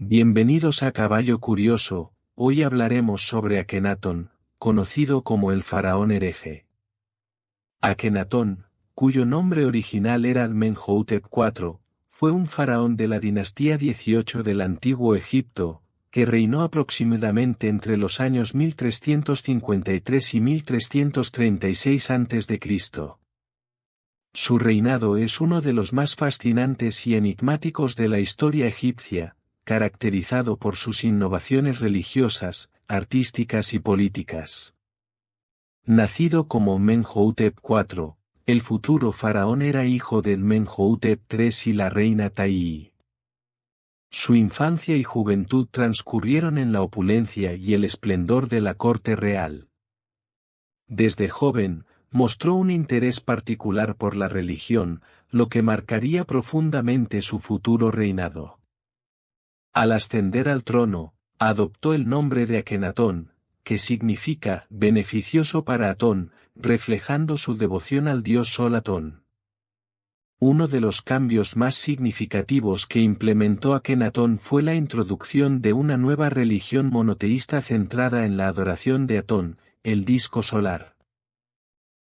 Bienvenidos a Caballo Curioso. Hoy hablaremos sobre Akenatón, conocido como el faraón hereje. Akenatón, cuyo nombre original era Amenhotep IV, fue un faraón de la dinastía 18 del Antiguo Egipto, que reinó aproximadamente entre los años 1353 y 1336 a.C. Su reinado es uno de los más fascinantes y enigmáticos de la historia egipcia, caracterizado por sus innovaciones religiosas, artísticas y políticas. Nacido como Amenhotep IV, el futuro faraón era hijo de Amenhotep III y la reina Taii. Su infancia y juventud transcurrieron en la opulencia y el esplendor de la corte real. Desde joven, mostró un interés particular por la religión, lo que marcaría profundamente su futuro reinado. Al ascender al trono, adoptó el nombre de Akenatón, que significa beneficioso para Atón, reflejando su devoción al dios Sol Atón. Uno de los cambios más significativos que implementó Akenatón fue la introducción de una nueva religión monoteísta centrada en la adoración de Atón, el disco solar.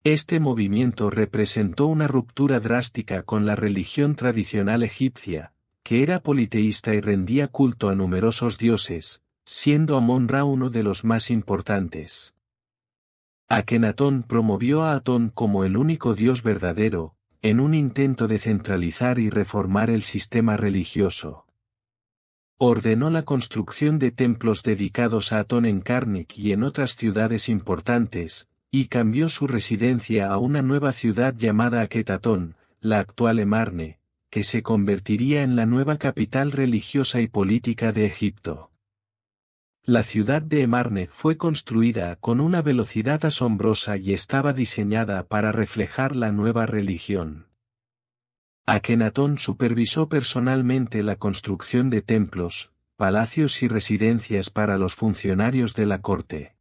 Este movimiento representó una ruptura drástica con la religión tradicional egipcia, que era politeísta y rendía culto a numerosos dioses, siendo Amón-Ra uno de los más importantes. Akenatón promovió a Atón como el único dios verdadero, en un intento de centralizar y reformar el sistema religioso. Ordenó la construcción de templos dedicados a Atón en Karnak y en otras ciudades importantes, y cambió su residencia a una nueva ciudad llamada Aketatón, la actual Emarne, que se convertiría en la nueva capital religiosa y política de Egipto. La ciudad de Emarne fue construida con una velocidad asombrosa y estaba diseñada para reflejar la nueva religión. Akenatón supervisó personalmente la construcción de templos, palacios y residencias para los funcionarios de la corte.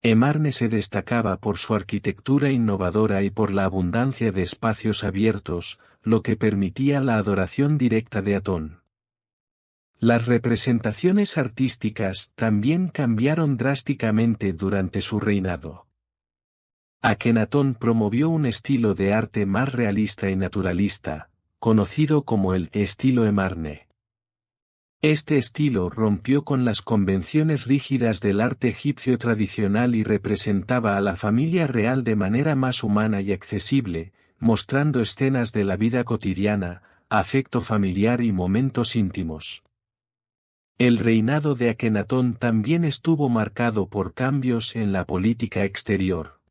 Emarne se destacaba por su arquitectura innovadora y por la abundancia de espacios abiertos, lo que permitía la adoración directa de Atón. Las representaciones artísticas también cambiaron drásticamente durante su reinado. Akenatón promovió un estilo de arte más realista y naturalista, conocido como el estilo Emarne. Este estilo rompió con las convenciones rígidas del arte egipcio tradicional y representaba a la familia real de manera más humana y accesible, mostrando escenas de la vida cotidiana, afecto familiar y momentos íntimos. El reinado de Akenatón también estuvo marcado por cambios en la política exterior.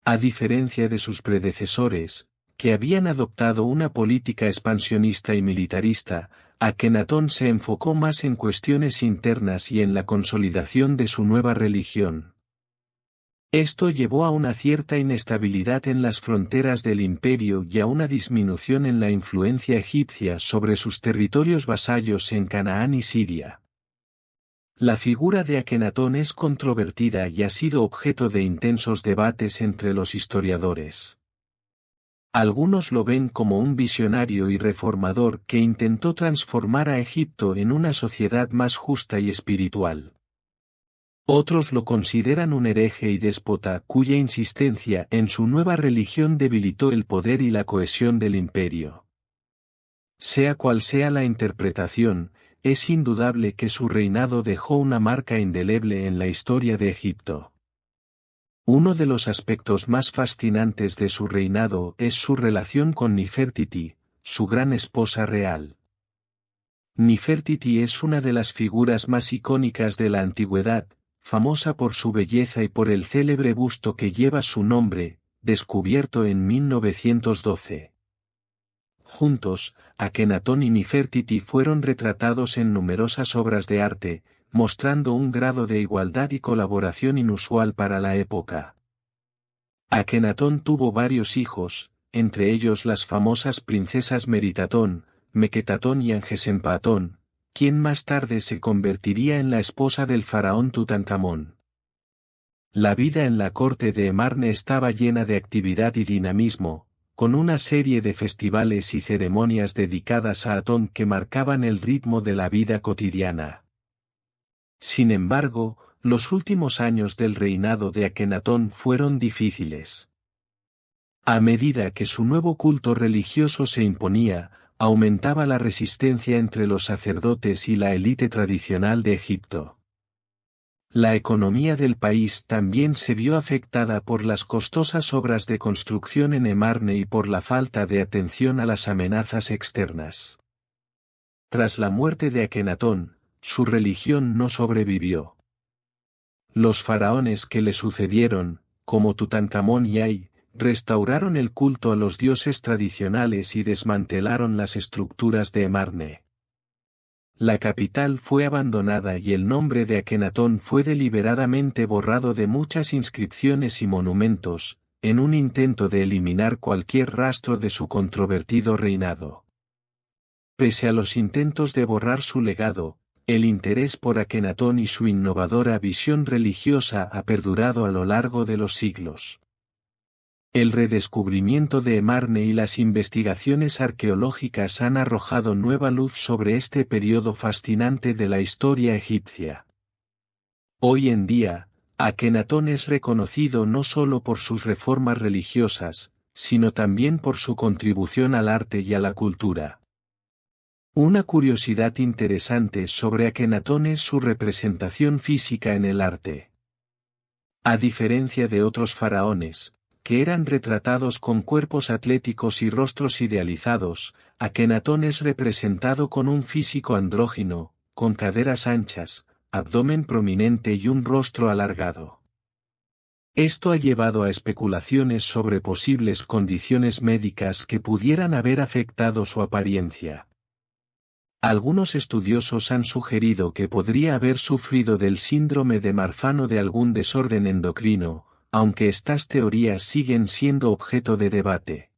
A diferencia de sus predecesores, que habían adoptado una política expansionista y militarista, Akenatón se enfocó más en cuestiones internas y en la consolidación de su nueva religión. Esto llevó a una cierta inestabilidad en las fronteras del imperio y a una disminución en la influencia egipcia sobre sus territorios vasallos en Canaán y Siria. La figura de Akenatón es controvertida y ha sido objeto de intensos debates entre los historiadores. Algunos lo ven como un visionario y reformador que intentó transformar a Egipto en una sociedad más justa y espiritual. Otros lo consideran un hereje y déspota cuya insistencia en su nueva religión debilitó el poder y la cohesión del imperio. Sea cual sea la interpretación, es indudable que su reinado dejó una marca indeleble en la historia de Egipto. Uno de los aspectos más fascinantes de su reinado es su relación con Nefertiti, su gran esposa real. Nefertiti es una de las figuras más icónicas de la antigüedad, famosa por su belleza y por el célebre busto que lleva su nombre, descubierto en 1912. Juntos, Akenatón y Nefertiti fueron retratados en numerosas obras de arte, mostrando un grado de igualdad y colaboración inusual para la época. Akenatón tuvo varios hijos, entre ellos las famosas princesas Meritatón, Meketatón y Angesempatón, quien más tarde se convertiría en la esposa del faraón Tutankamón. La vida en la corte de Emarne estaba llena de actividad y dinamismo, con una serie de festivales y ceremonias dedicadas a Atón que marcaban el ritmo de la vida cotidiana. Sin embargo, los últimos años del reinado de Akenatón fueron difíciles. A medida que su nuevo culto religioso se imponía, aumentaba la resistencia entre los sacerdotes y la élite tradicional de Egipto. La economía del país también se vio afectada por las costosas obras de construcción en Emarne y por la falta de atención a las amenazas externas. Tras la muerte de Akenatón, su religión no sobrevivió. Los faraones que le sucedieron, como Tutankamón y Ay, restauraron el culto a los dioses tradicionales y desmantelaron las estructuras de Emarne. La capital fue abandonada y el nombre de Akenatón fue deliberadamente borrado de muchas inscripciones y monumentos, en un intento de eliminar cualquier rastro de su controvertido reinado. Pese a los intentos de borrar su legado, el interés por Akenatón y su innovadora visión religiosa ha perdurado a lo largo de los siglos. El redescubrimiento de Emarne y las investigaciones arqueológicas han arrojado nueva luz sobre este periodo fascinante de la historia egipcia. Hoy en día, Akenatón es reconocido no solo por sus reformas religiosas, sino también por su contribución al arte y a la cultura. Una curiosidad interesante sobre Akenatón es su representación física en el arte. A diferencia de otros faraones, que eran retratados con cuerpos atléticos y rostros idealizados, Akenatón es representado con un físico andrógino, con caderas anchas, abdomen prominente y un rostro alargado. Esto ha llevado a especulaciones sobre posibles condiciones médicas que pudieran haber afectado su apariencia. Algunos estudiosos han sugerido que podría haber sufrido del síndrome de Marfan o de algún desorden endocrino, aunque estas teorías siguen siendo objeto de debate.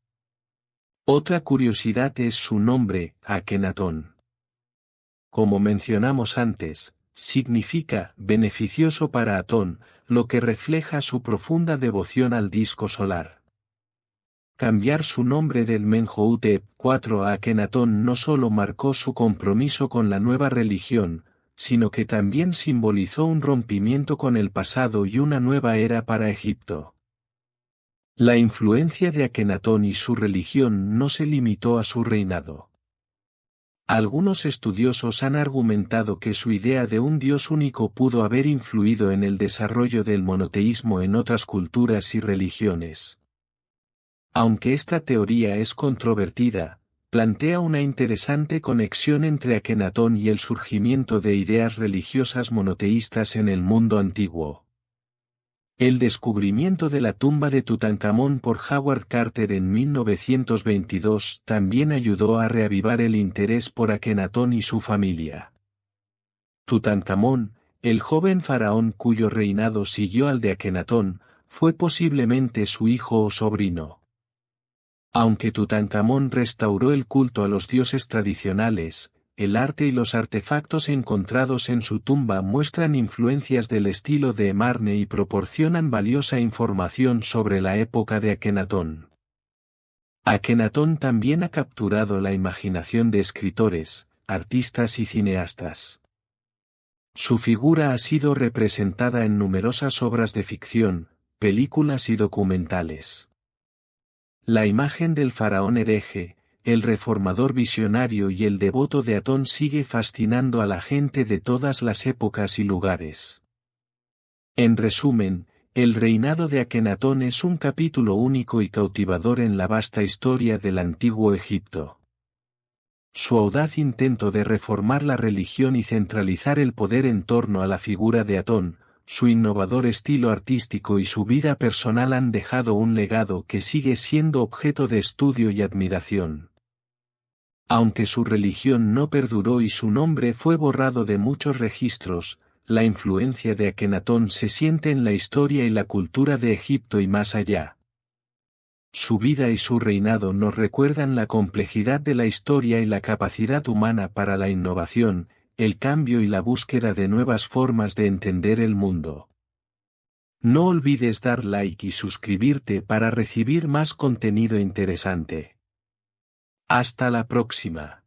Otra curiosidad es su nombre, Akenatón. Como mencionamos antes, significa beneficioso para Atón, lo que refleja su profunda devoción al disco solar. Cambiar su nombre del Menhotep IV a Akenatón no solo marcó su compromiso con la nueva religión, sino que también simbolizó un rompimiento con el pasado y una nueva era para Egipto. La influencia de Akenatón y su religión no se limitó a su reinado. Algunos estudiosos han argumentado que su idea de un dios único pudo haber influido en el desarrollo del monoteísmo en otras culturas y religiones. Aunque esta teoría es controvertida, plantea una interesante conexión entre Akenatón y el surgimiento de ideas religiosas monoteístas en el mundo antiguo. El descubrimiento de la tumba de Tutankamón por Howard Carter en 1922 también ayudó a reavivar el interés por Akenatón y su familia. Tutankamón, el joven faraón cuyo reinado siguió al de Akenatón, fue posiblemente su hijo o sobrino. Aunque Tutankamón restauró el culto a los dioses tradicionales, el arte y los artefactos encontrados en su tumba muestran influencias del estilo de Emarne y proporcionan valiosa información sobre la época de Akenatón. Akenatón también ha capturado la imaginación de escritores, artistas y cineastas. Su figura ha sido representada en numerosas obras de ficción, películas y documentales. La imagen del faraón hereje, el reformador visionario y el devoto de Atón sigue fascinando a la gente de todas las épocas y lugares. En resumen, el reinado de Akenatón es un capítulo único y cautivador en la vasta historia del antiguo Egipto. Su audaz intento de reformar la religión y centralizar el poder en torno a la figura de Atón, su innovador estilo artístico y su vida personal han dejado un legado que sigue siendo objeto de estudio y admiración. Aunque su religión no perduró y su nombre fue borrado de muchos registros, la influencia de Akenatón se siente en la historia y la cultura de Egipto y más allá. Su vida y su reinado nos recuerdan la complejidad de la historia y la capacidad humana para la innovación, el cambio y la búsqueda de nuevas formas de entender el mundo. No olvides dar like y suscribirte para recibir más contenido interesante. Hasta la próxima.